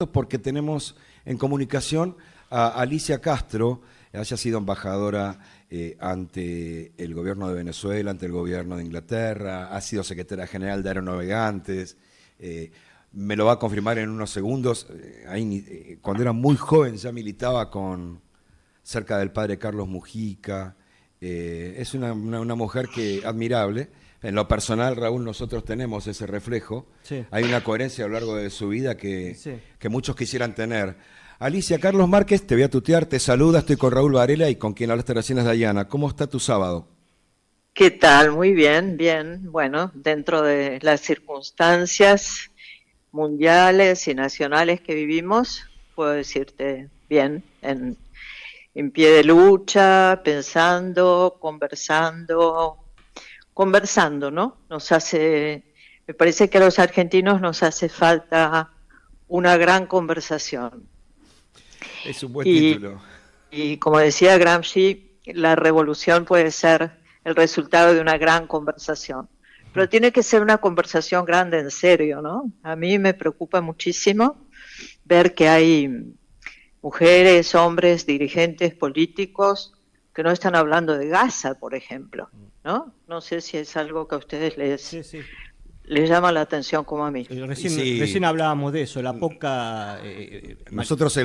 porque tenemos en comunicación a Alicia Castro. Ella ha sido embajadora ante el gobierno de Venezuela, ante el gobierno de Inglaterra, ha sido secretaria general de Aeronavegantes, me lo va a confirmar en unos segundos. Cuando era muy joven ya militaba cerca del padre Carlos Mujica. Es una mujer admirable. En lo personal, Raúl, nosotros tenemos ese reflejo. Sí. Hay una coherencia a lo largo de su vida que Sí. muchos quisieran tener. Alicia, Carlos Márquez, te voy a tutear, te saluda, estoy con Raúl Varela y con quien hablaste recién es Dayana. ¿Cómo está tu sábado? ¿Qué tal? Muy bien, bien. Bueno, dentro de las circunstancias mundiales y nacionales que vivimos, puedo decirte bien, en pie de lucha, pensando, conversando, ¿no? Me parece que a los argentinos nos hace falta una gran conversación. Es un buen título. Y como decía Gramsci, la revolución puede ser el resultado de una gran conversación. Pero tiene que ser una conversación grande, en serio, ¿no? A mí me preocupa muchísimo ver que hay mujeres, hombres, dirigentes políticos que no están hablando de Gaza, por ejemplo, ¿no? No sé si es algo que a ustedes les llama la atención como a mí. Recién hablábamos de eso, la poca... Nosotros,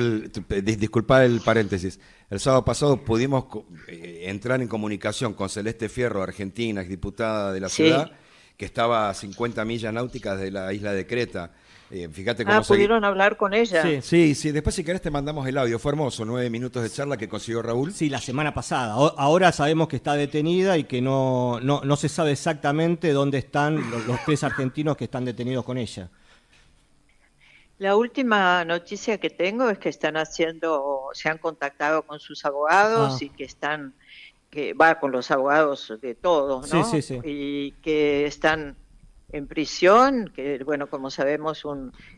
disculpad el paréntesis, el sábado pasado pudimos entrar en comunicación con Celeste Fierro, argentina, exdiputada de la ciudad, que estaba a 50 millas náuticas de la isla de Creta. Fíjate cómo ¿Pudieron hablar con ella? Sí. Después, si querés, te mandamos el audio. Fue hermoso, 9 minutos de charla que consiguió Raúl. Sí, la semana pasada. Ahora sabemos que está detenida y que no se sabe exactamente dónde están los 3 argentinos que están detenidos con ella. La última noticia que tengo es que se han contactado con sus abogados y con los abogados de todos, ¿no? Sí. Y que están en prisión, que bueno, como sabemos,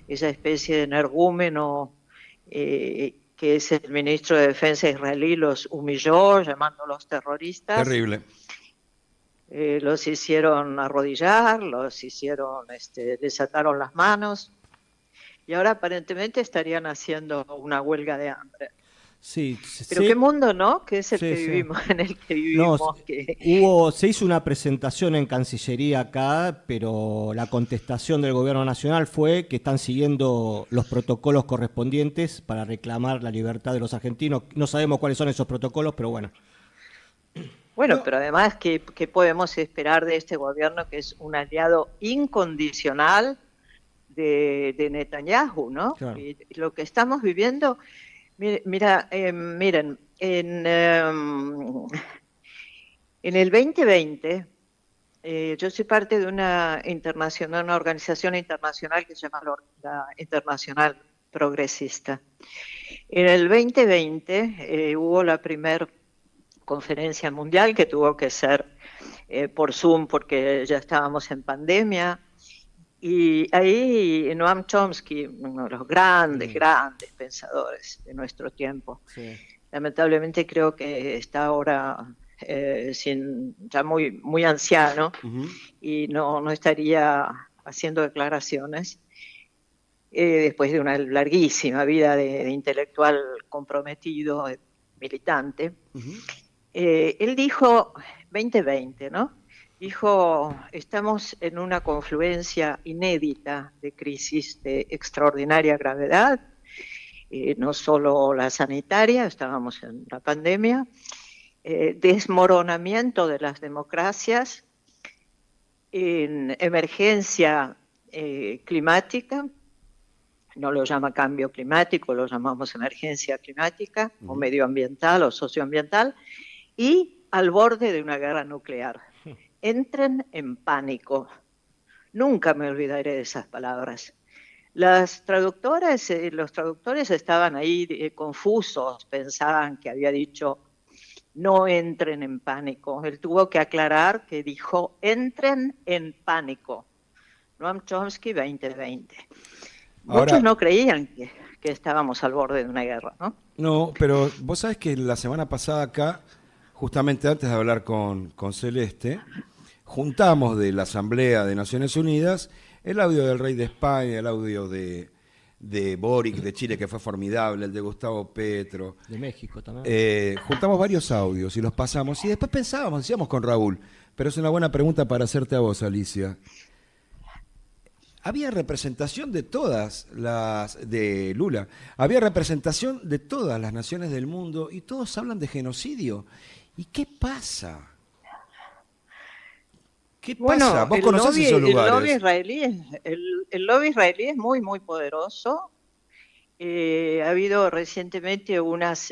esa especie de energúmeno que es el ministro de Defensa israelí los humilló llamándolos terroristas. Terrible. Los hicieron arrodillar, les ataron las manos y ahora aparentemente estarían haciendo una huelga de hambre. Sí, pero qué mundo, ¿no? Que es en el que vivimos. Se hizo una presentación en Cancillería acá, pero la contestación del gobierno nacional fue que están siguiendo los protocolos correspondientes para reclamar la libertad de los argentinos. No sabemos cuáles son esos protocolos, pero bueno. Bueno, pero además, ¿qué podemos esperar de este gobierno que es un aliado incondicional de Netanyahu, ¿no? Claro. Y lo que estamos viviendo... Miren, en el 2020 yo soy parte de una organización internacional que se llama la Internacional Progresista. En el 2020 hubo la primera conferencia mundial que tuvo que ser por Zoom porque ya estábamos en pandemia. Y ahí Noam Chomsky, uno de los grandes pensadores de nuestro tiempo, lamentablemente creo que está ahora ya muy anciano y no estaría haciendo declaraciones después de una larguísima vida de intelectual comprometido, militante. Él dijo 2020, ¿no? Dijo, estamos en una confluencia inédita de crisis de extraordinaria gravedad, no solo la sanitaria, estábamos en la pandemia, desmoronamiento de las democracias, en emergencia climática, no lo llama cambio climático, lo llamamos emergencia climática, o medioambiental o socioambiental, y al borde de una guerra nuclear. Entren en pánico. Nunca me olvidaré de esas palabras. Los traductores estaban ahí confusos, pensaban que había dicho no entren en pánico. Él tuvo que aclarar que dijo entren en pánico. Noam Chomsky 2020. Muchos no creían que estábamos al borde de una guerra, ¿no? No, pero vos sabés que la semana pasada acá, justamente antes de hablar con Celeste, juntamos de la Asamblea de Naciones Unidas el audio del rey de España, el audio de de Boric de Chile, que fue formidable, el de Gustavo Petro. De México también. Juntamos varios audios y los pasamos. Y después pensábamos, decíamos con Raúl, pero es una buena pregunta para hacerte a vos, Alicia. Había representación de todas de Lula, había representación de todas las naciones del mundo y todos hablan de genocidio. ¿Y qué pasa? ¿Qué pasa? ¿Vos conocés esos lugares? El lobby israelí es muy, muy poderoso. Ha habido recientemente unas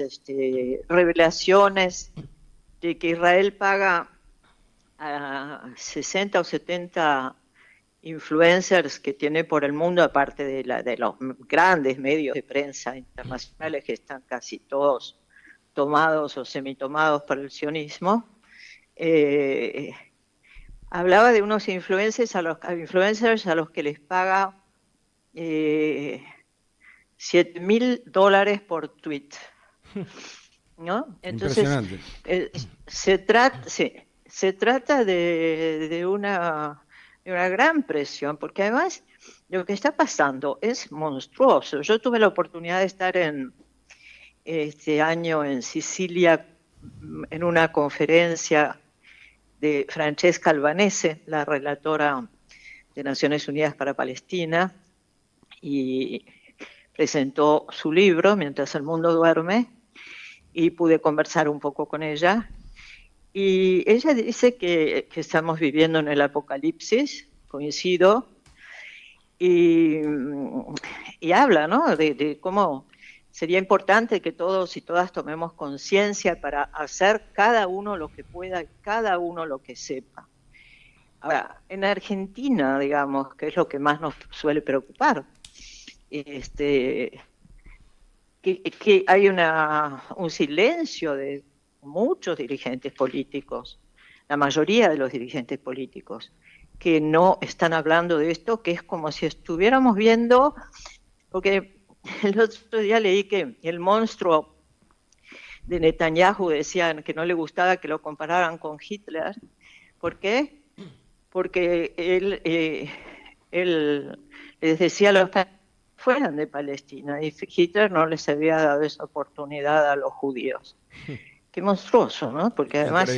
revelaciones de que Israel paga a 60 o 70 influencers que tiene por el mundo, aparte de los grandes medios de prensa internacionales que están casi todos tomados o semitomados por el sionismo. Hablaba de unos influencers a los que les paga $7,000 por tweet, ¿no? Entonces, se trata de una gran presión, porque además lo que está pasando es monstruoso. Yo tuve la oportunidad de estar este año en Sicilia en una conferencia de Francesca Albanese, la relatora de Naciones Unidas para Palestina, y presentó su libro, Mientras el mundo duerme, y pude conversar un poco con ella. Y ella dice que estamos viviendo en el apocalipsis, coincido, y habla, ¿no?, de cómo sería importante que todos y todas tomemos conciencia para hacer cada uno lo que pueda y cada uno lo que sepa. Ahora, en Argentina, digamos, que es lo que más nos suele preocupar, que hay un silencio de muchos dirigentes políticos, la mayoría de los dirigentes políticos, que no están hablando de esto, que es como si estuviéramos viendo, porque el otro día leí que el monstruo de Netanyahu decían que no le gustaba que lo compararan con Hitler. ¿Por qué? Porque él les decía a los que fueran de Palestina y Hitler no les había dado esa oportunidad a los judíos. Qué monstruoso, ¿no? Porque además...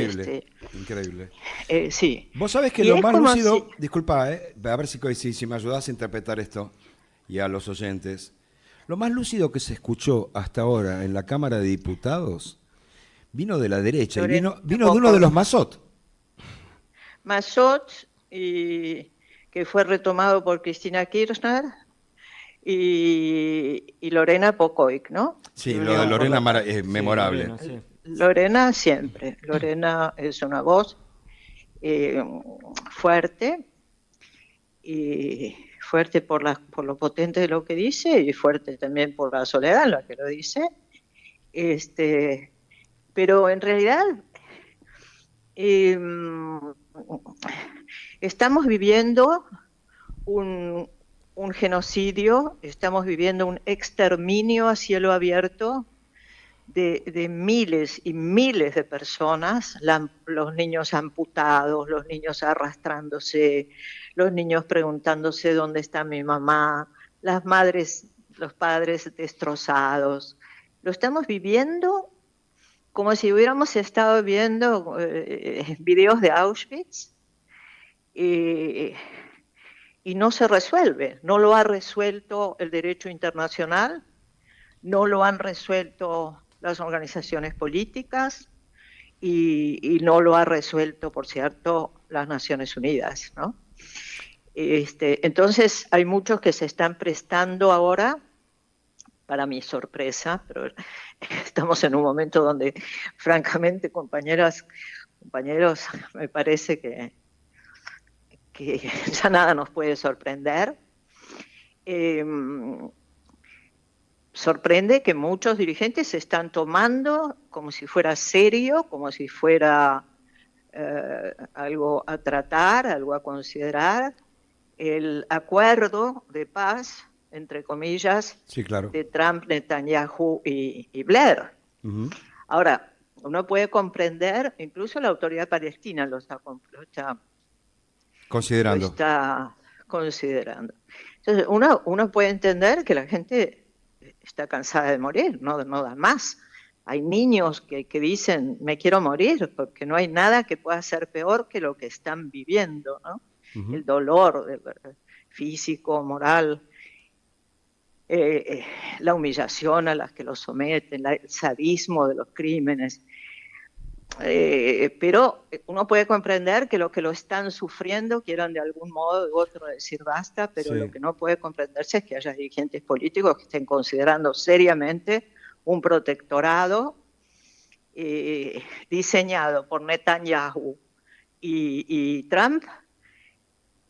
Increíble. Sí. Vos sabés que lo más lúcido... Disculpa, a ver si me ayudás a interpretar esto y a los oyentes. Lo más lúcido que se escuchó hasta ahora en la Cámara de Diputados vino de la derecha y vino de uno de los Mazot. Mazot, que fue retomado por Cristina Kirchner, y Lorena Pocoic, ¿no? Sí, lo de Lorena es memorable. Sí. Lorena siempre. Lorena es una voz fuerte, y fuerte por lo potente de lo que dice y fuerte también por la soledad en la que lo dice. Pero en realidad estamos viviendo un genocidio, estamos viviendo un exterminio a cielo abierto de miles y miles de personas, los niños amputados, los niños arrastrándose, los niños preguntándose dónde está mi mamá, las madres, los padres destrozados. Lo estamos viviendo como si hubiéramos estado viendo videos de Auschwitz, y no se resuelve. No lo ha resuelto el derecho internacional, no lo han resuelto las organizaciones políticas y no lo ha resuelto, por cierto, las Naciones Unidas, ¿no? Entonces hay muchos que se están prestando ahora, para mi sorpresa, pero estamos en un momento donde, francamente, compañeros, me parece que ya nada nos puede sorprender. Sorprende que muchos dirigentes se están tomando como si fuera serio, como si fuera algo a tratar, algo a considerar, el acuerdo de paz, entre comillas, sí, claro, de Trump, Netanyahu y Blair. Uh-huh. Ahora, uno puede comprender, incluso la autoridad palestina lo está considerando. Entonces, uno puede entender que la gente está cansada de morir, no da más. Hay niños que dicen, me quiero morir, porque no hay nada que pueda ser peor que lo que están viviendo, ¿no? El dolor físico, moral, la humillación a las que los someten, el sadismo de los crímenes. Pero uno puede comprender que lo están sufriendo quieran de algún modo u otro decir basta, pero Sí. lo que no puede comprenderse es que haya dirigentes políticos que estén considerando seriamente un protectorado diseñado por Netanyahu y Trump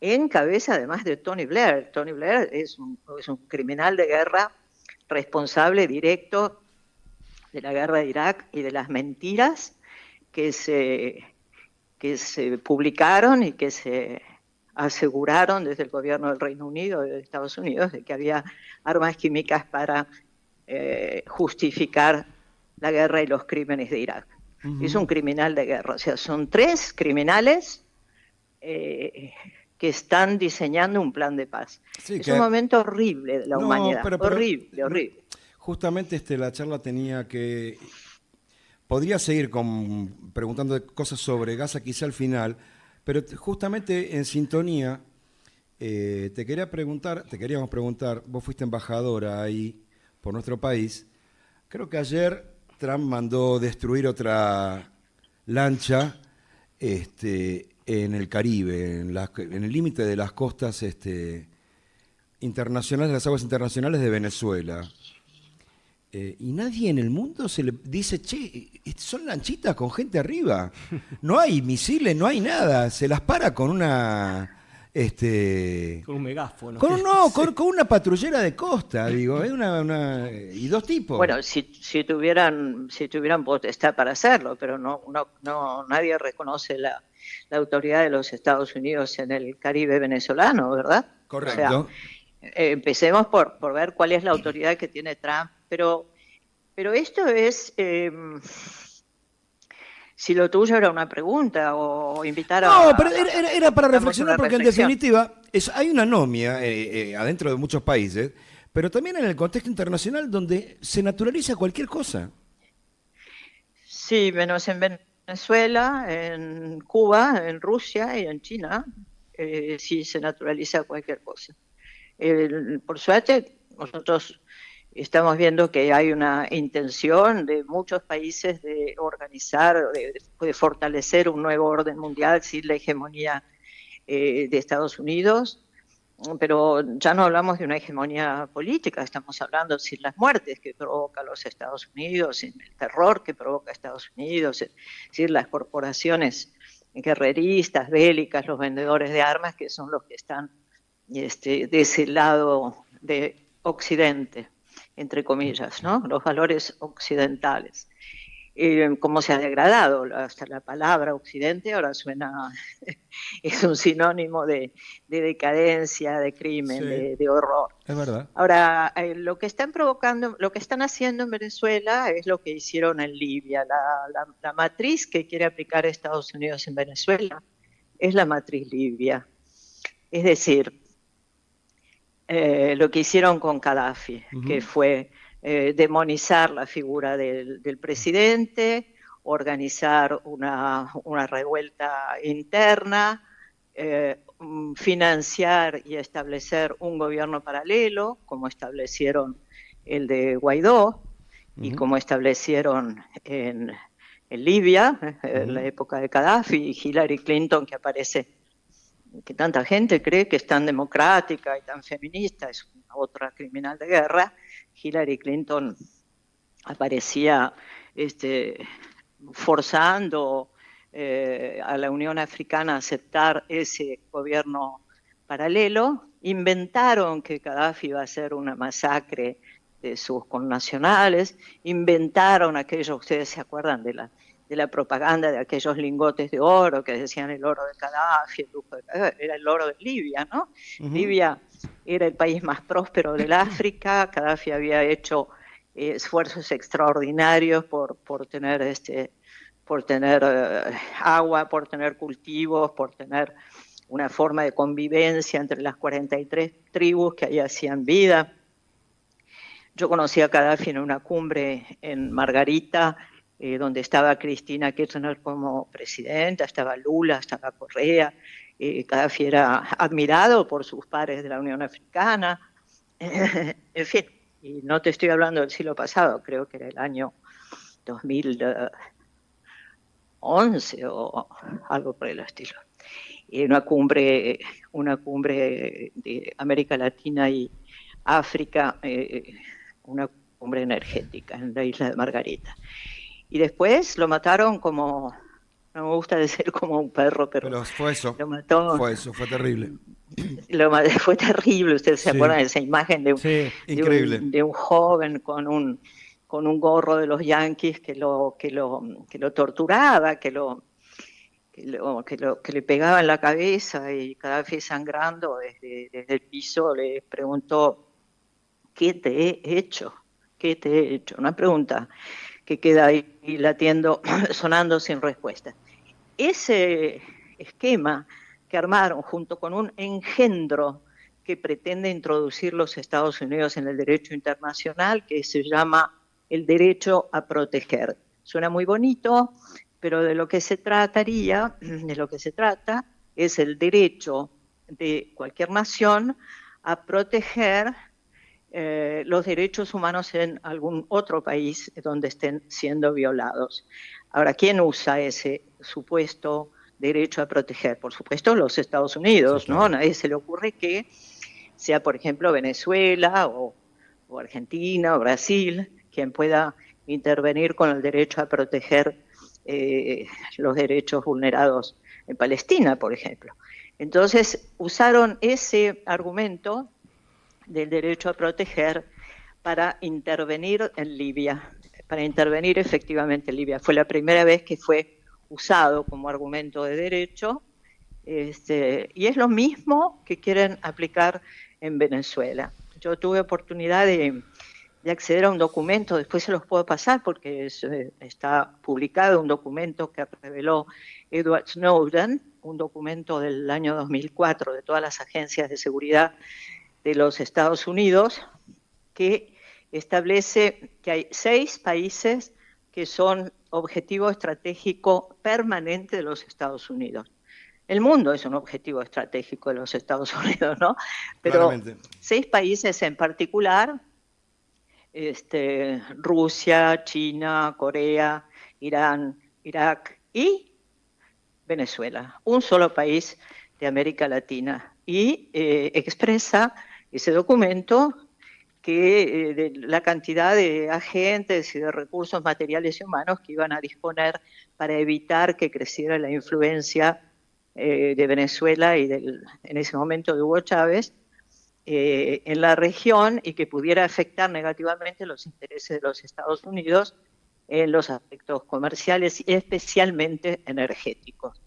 en cabeza además de Tony Blair. Tony Blair es un criminal de guerra responsable directo de la guerra de Irak y de las mentiras que se publicaron y que se aseguraron desde el gobierno del Reino Unido y de Estados Unidos de que había armas químicas para justificar la guerra y los crímenes de Irak. Es un criminal de guerra, o sea, son 3 criminales que están diseñando un plan de paz. Sí, es un momento horrible de la humanidad, horrible, horrible. Justamente la charla podría seguir preguntando cosas sobre Gaza quizá al final, pero justamente en sintonía te queríamos preguntar, vos fuiste embajadora ahí por nuestro país, creo que ayer Trump mandó destruir otra lancha en el Caribe, en el límite de las costas internacionales, las aguas internacionales de Venezuela. Y nadie en el mundo se le dice, che, son lanchitas con gente arriba. No hay misiles, no hay nada. Se las para con una... con un megáfono. Con una patrullera de costa, digo. Y 2 tipos. Bueno, si tuvieran potestad para hacerlo, pero no nadie reconoce la autoridad de los Estados Unidos en el Caribe venezolano, ¿verdad? Correcto. O sea, empecemos por ver cuál es la autoridad que tiene Trump, pero esto es... si lo tuyo era una pregunta o invitar a... No, pero era para reflexionar porque en definitiva hay una anomia adentro de muchos países, pero también en el contexto internacional donde se naturaliza cualquier cosa. Sí, menos en Venezuela, en Cuba, en Rusia y en China, sí se naturaliza cualquier cosa. Por suerte, nosotros estamos viendo que hay una intención de muchos países de organizar, de fortalecer un nuevo orden mundial sin la hegemonía de Estados Unidos, pero ya no hablamos de una hegemonía política, estamos hablando sin las muertes que provoca los Estados Unidos, sin el terror que provoca Estados Unidos, sin las corporaciones guerreristas, bélicas, los vendedores de armas, que son los que están de ese lado de Occidente, entre comillas, ¿no? Los valores occidentales. Cómo se ha degradado, hasta la palabra occidente ahora suena, es un sinónimo de decadencia, de crimen, sí, de horror. Es verdad. Ahora, lo que están haciendo en Venezuela es lo que hicieron en Libia. La matriz que quiere aplicar Estados Unidos en Venezuela es la matriz libia. Es decir, lo que hicieron con Gaddafi, que fue demonizar la figura del presidente, organizar una revuelta interna, financiar y establecer un gobierno paralelo, como establecieron el de Guaidó y como establecieron en Libia, en la época de Gaddafi, y Hillary Clinton, que aparece, que tanta gente cree que es tan democrática y tan feminista, es otra criminal de guerra. Hillary Clinton aparecía forzando a la Unión Africana a aceptar ese gobierno paralelo. Inventaron que Gaddafi iba a hacer una masacre de sus connacionales, inventaron aquello, ustedes se acuerdan de la propaganda de aquellos lingotes de oro que decían el oro de Gaddafi, era el oro de Libia, ¿no? Libia era el país más próspero del África, Gaddafi había hecho esfuerzos extraordinarios por tener agua, por tener cultivos, por tener una forma de convivencia entre las 43 tribus que ahí hacían vida. Yo conocí a Gaddafi en una cumbre en Margarita, donde estaba Cristina Kirchner como presidenta, estaba Lula, estaba Correa. Gaddafi era admirado por sus pares de la Unión Africana. En fin, y no te estoy hablando del siglo pasado, creo que era el año 2011 o algo por el estilo. Y una cumbre de América Latina y África, una cumbre energética en la isla de Margarita. Y después lo mataron como, no me gusta decir como un perro, pero fue eso. Lo mató. Fue eso, fue terrible. Fue terrible. Ustedes se acuerdan de esa imagen de un joven con un gorro de los Yankees que lo torturaba, que le pegaba en la cabeza, y Gaddafi, sangrando desde el piso, le preguntó: ¿qué te he hecho? ¿Qué te he hecho? Una pregunta que queda ahí latiendo, sonando sin respuesta. Ese esquema que armaron junto con un engendro que pretende introducir los Estados Unidos en el derecho internacional, que se llama el derecho a proteger. Suena muy bonito, pero de lo que se trata es el derecho de cualquier nación a proteger los derechos humanos en algún otro país donde estén siendo violados. Ahora, ¿quién usa ese supuesto derecho a proteger? Por supuesto, los Estados Unidos, sí, claro. ¿No? A nadie se le ocurre que sea, por ejemplo, Venezuela o Argentina o Brasil quien pueda intervenir con el derecho a proteger los derechos vulnerados en Palestina, por ejemplo. Entonces, usaron ese argumento del derecho a proteger para intervenir en Libia, para intervenir efectivamente en Libia. Fue la primera vez que fue usado como argumento de derecho, y es lo mismo que quieren aplicar en Venezuela. Yo tuve oportunidad de acceder a un documento, después se los puedo pasar porque está publicado, un documento que reveló Edward Snowden, un documento del año 2004 de todas las agencias de seguridad de los Estados Unidos, que establece que hay 6 países que son objetivo estratégico permanente de los Estados Unidos. El mundo es un objetivo estratégico de los Estados Unidos, ¿no? Pero claramente 6 países en particular, Rusia, China, Corea, Irán, Irak y Venezuela. Un solo país de América Latina. Y expresa ese documento que de la cantidad de agentes y de recursos materiales y humanos que iban a disponer para evitar que creciera la influencia de Venezuela y en ese momento de Hugo Chávez en la región, y que pudiera afectar negativamente los intereses de los Estados Unidos en los aspectos comerciales y especialmente energéticos.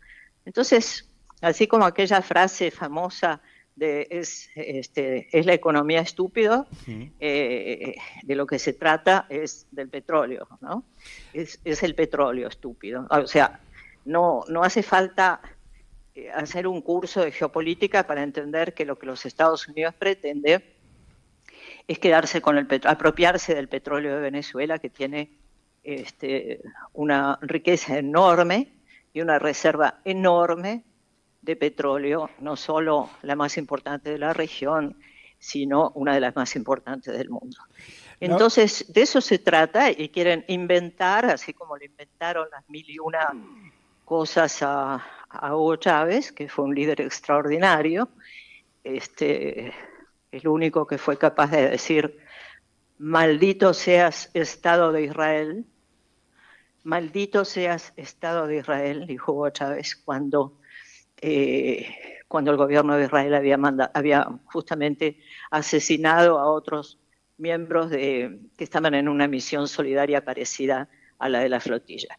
Entonces, así como aquella frase famosa de es la economía estúpido, de lo que se trata es del petróleo, ¿no? Es el petróleo estúpido. O sea, no hace falta hacer un curso de geopolítica para entender que lo que los Estados Unidos pretende es quedarse con apropiarse del petróleo de Venezuela, que tiene una riqueza enorme y una reserva enorme de petróleo, no solo la más importante de la región, sino una de las más importantes del mundo. Entonces, de eso se trata, y quieren inventar, así como le inventaron las 1001 cosas a Hugo Chávez, que fue un líder extraordinario, el único que fue capaz de decir: maldito seas Estado de Israel, maldito seas Estado de Israel, dijo Hugo Chávez cuando el gobierno de Israel había justamente asesinado a otros miembros que estaban en una misión solidaria parecida a la de la flotilla.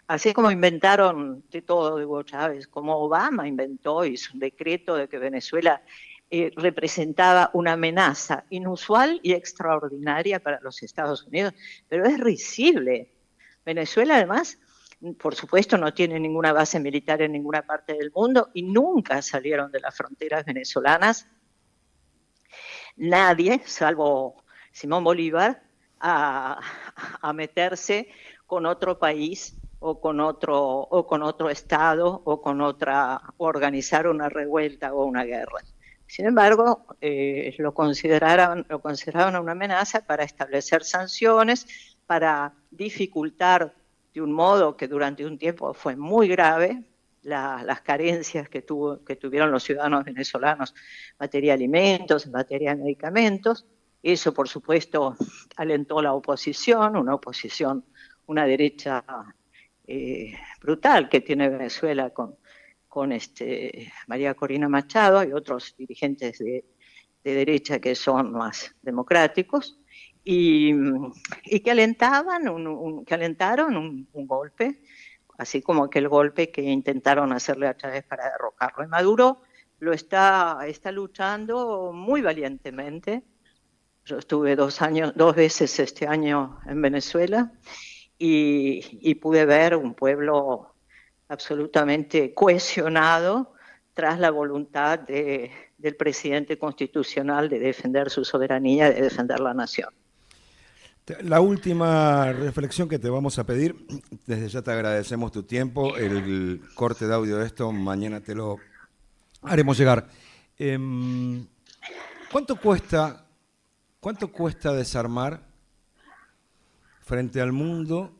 Así como inventaron de todo de Hugo Chávez, como Obama inventó, hizo un decreto de que Venezuela representaba una amenaza inusual y extraordinaria para los Estados Unidos, pero es risible. Venezuela, además, por supuesto no tienen ninguna base militar en ninguna parte del mundo y nunca salieron de las fronteras venezolanas. Nadie, salvo Simón Bolívar, a meterse con otro país o con otro estado o organizar una revuelta o una guerra. Sin embargo, lo consideraban una amenaza para establecer sanciones, para dificultar de un modo que durante un tiempo fue muy grave las carencias que tuvieron los ciudadanos venezolanos en materia de alimentos, en materia de medicamentos. Eso, por supuesto, alentó la oposición, una derecha brutal que tiene Venezuela con María Corina Machado y otros dirigentes de derecha que son más democráticos, y que alentaron un golpe, así como aquel golpe que intentaron hacerle a Chávez para derrocarlo. Y Maduro lo está luchando muy valientemente. Yo estuve 2 veces este año en Venezuela y pude ver un pueblo absolutamente cohesionado tras la voluntad del presidente constitucional de defender su soberanía, de defender la nación. La última reflexión que te vamos a pedir, desde ya te agradecemos tu tiempo, el corte de audio de esto mañana te lo haremos llegar. ¿Cuánto cuesta desarmar frente al mundo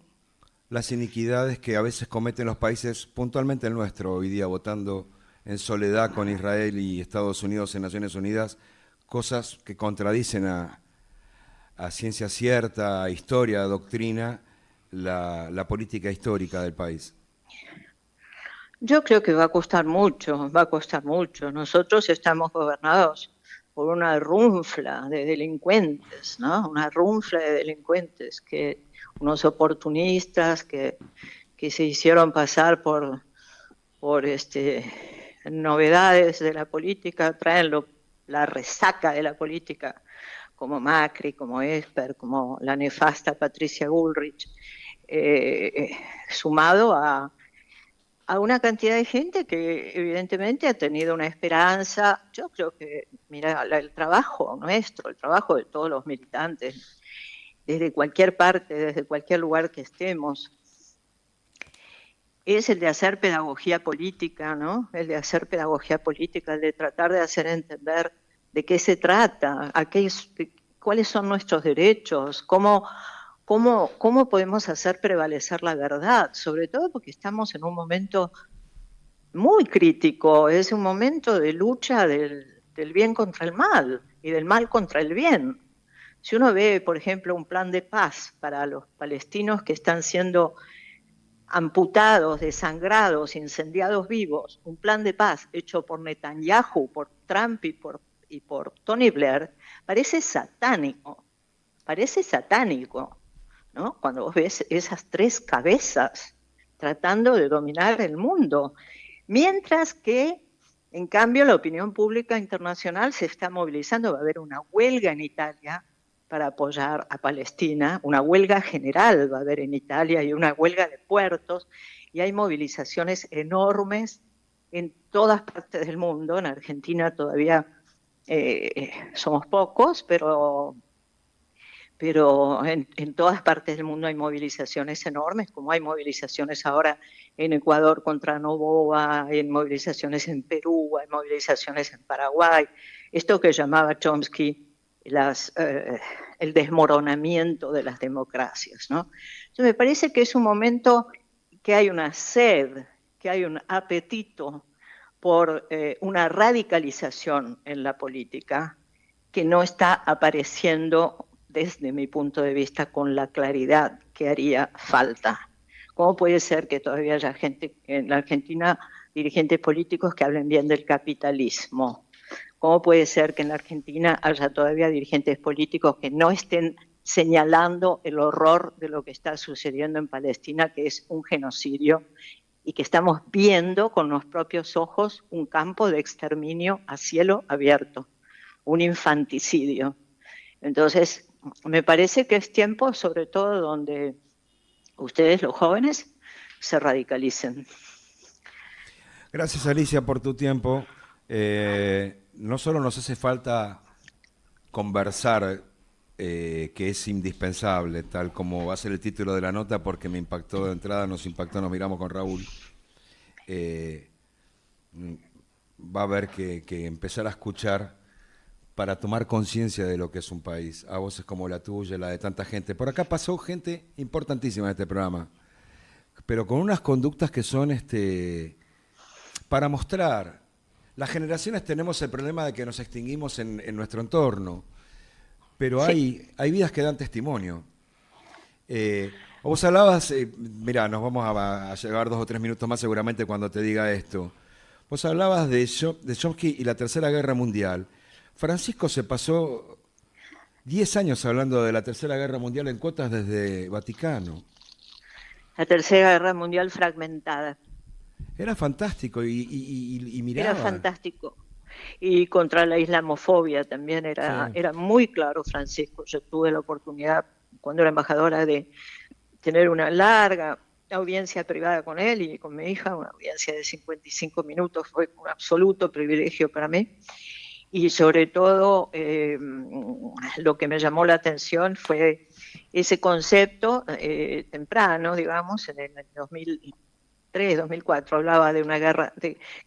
las iniquidades que a veces cometen los países, puntualmente el nuestro, hoy día votando en soledad con Israel y Estados Unidos en Naciones Unidas, cosas que contradicen a ciencia cierta, a historia, a doctrina, la política histórica del país? Yo creo que va a costar mucho. Nosotros estamos gobernados por una runfla de delincuentes, ¿no? Una runfla de delincuentes, unos oportunistas que se hicieron pasar por novedades de la política, traen la resaca de la política, como Macri, como Esper, como la nefasta Patricia Bullrich, sumado a una cantidad de gente que evidentemente ha tenido una esperanza. Yo creo que, mira, el trabajo nuestro, el trabajo de todos los militantes, desde cualquier parte, desde cualquier lugar que estemos, es el de hacer pedagogía política, ¿no? El de hacer pedagogía política, el de tratar de hacer entender de qué se trata, cuáles son nuestros derechos, cómo podemos hacer prevalecer la verdad, sobre todo porque estamos en un momento muy crítico, es un momento de lucha del bien contra el mal y del mal contra el bien. Si uno ve, por ejemplo, un plan de paz para los palestinos que están siendo amputados, desangrados, incendiados vivos, un plan de paz hecho por Netanyahu, por Trump y por Tony Blair, parece satánico, ¿no? Cuando vos ves esas 3 cabezas tratando de dominar el mundo, mientras que, en cambio, la opinión pública internacional se está movilizando. Va a haber una huelga en Italia para apoyar a Palestina, una huelga general va a haber en Italia y una huelga de puertos, y hay movilizaciones enormes en todas partes del mundo. En Argentina todavía somos pocos, pero en todas partes del mundo hay movilizaciones enormes, como hay movilizaciones ahora en Ecuador contra Noboa, hay movilizaciones en Perú, hay movilizaciones en Paraguay. Esto que llamaba Chomsky el desmoronamiento de las democracias, ¿no? Entonces me parece que es un momento que hay una sed, que hay un apetito por una radicalización en la política que no está apareciendo, desde mi punto de vista, con la claridad que haría falta. ¿Cómo puede ser que todavía haya gente en la Argentina, dirigentes políticos que hablen bien del capitalismo? ¿Cómo puede ser que en la Argentina haya todavía dirigentes políticos que no estén señalando el horror de lo que está sucediendo en Palestina, que es un genocidio, y que estamos viendo con los propios ojos un campo de exterminio a cielo abierto, un infanticidio? Entonces, me parece que es tiempo, sobre todo donde ustedes, los jóvenes, se radicalicen. Gracias, Alicia, por tu tiempo. No solo nos hace falta conversar, que es indispensable, tal como va a ser el título de la nota, porque me impactó de entrada, nos impactó, nos miramos con Raúl. Va a haber que empezar a escuchar para tomar conciencia de lo que es un país, a voces como la tuya, la de tanta gente. Por acá pasó gente importantísima en este programa, pero con unas conductas que son para mostrar. Las generaciones tenemos el problema de que nos extinguimos en nuestro entorno, pero Sí. hay vidas que dan testimonio. Vos hablabas, mirá, nos vamos a llevar 2 o 3 minutos más seguramente cuando te diga esto. Vos hablabas de Chomsky y la Tercera Guerra Mundial. Francisco se pasó 10 años hablando de la Tercera Guerra Mundial en cuotas desde Vaticano. La Tercera Guerra Mundial fragmentada. Era fantástico y Era miraba. fantástico. Y contra la islamofobia también Sí. era muy claro, Francisco. Yo tuve la oportunidad, cuando era embajadora, de tener una larga audiencia privada con él y con mi hija, una audiencia de 55 minutos, fue un absoluto privilegio para mí. Y sobre todo, lo que me llamó la atención fue ese concepto temprano, digamos, en el 2003, 2004, hablaba de una guerra,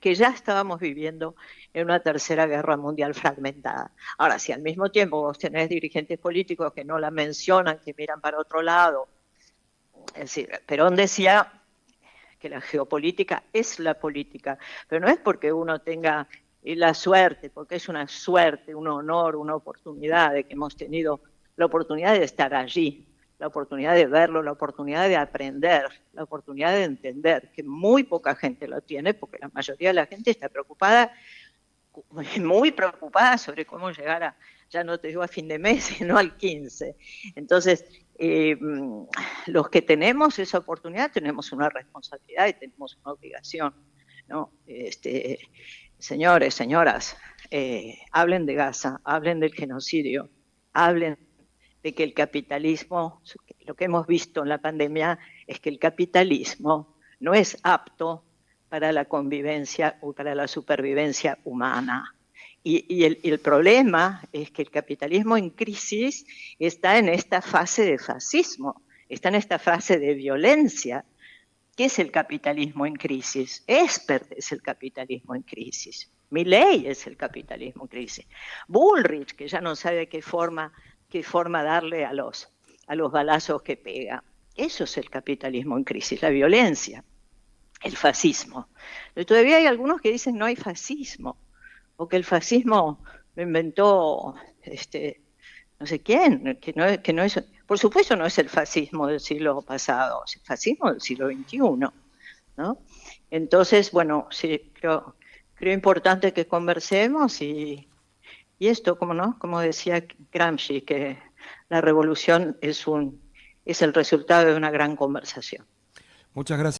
que ya estábamos viviendo en una tercera guerra mundial fragmentada. Ahora, si al mismo tiempo vos tenés dirigentes políticos que no la mencionan, que miran para otro lado, es decir, Perón decía que la geopolítica es la política, pero no es porque uno tenga la suerte, porque es una suerte, un honor, una oportunidad de que hemos tenido la oportunidad de estar allí, la oportunidad de verlo, la oportunidad de aprender, la oportunidad de entender, que muy poca gente lo tiene, porque la mayoría de la gente está preocupada, muy preocupada sobre cómo llegar a, ya no te digo a fin de mes, sino al 15. Entonces, los que tenemos esa oportunidad tenemos una responsabilidad y tenemos una obligación, ¿no? Señores, señoras, hablen de Gaza, hablen del genocidio, hablen de que el capitalismo, lo que hemos visto en la pandemia es que el capitalismo no es apto para la convivencia o para la supervivencia humana. Y el problema es que el capitalismo en crisis está en esta fase de fascismo, está en esta fase de violencia. ¿Qué es el capitalismo en crisis? Espert es el capitalismo en crisis. Milei es el capitalismo en crisis. Bullrich, que ya no sabe qué forma darle a los balazos que pega. Eso es el capitalismo en crisis, la violencia, el fascismo. Pero todavía hay algunos que dicen no hay fascismo, o que el fascismo lo inventó no sé quién, que no es, por supuesto no es el fascismo del siglo pasado, es el fascismo del siglo XXI, ¿no? Entonces, bueno, sí, creo importante que conversemos y esto, como no, como decía Gramsci, que la revolución es el resultado de una gran conversación. Muchas gracias.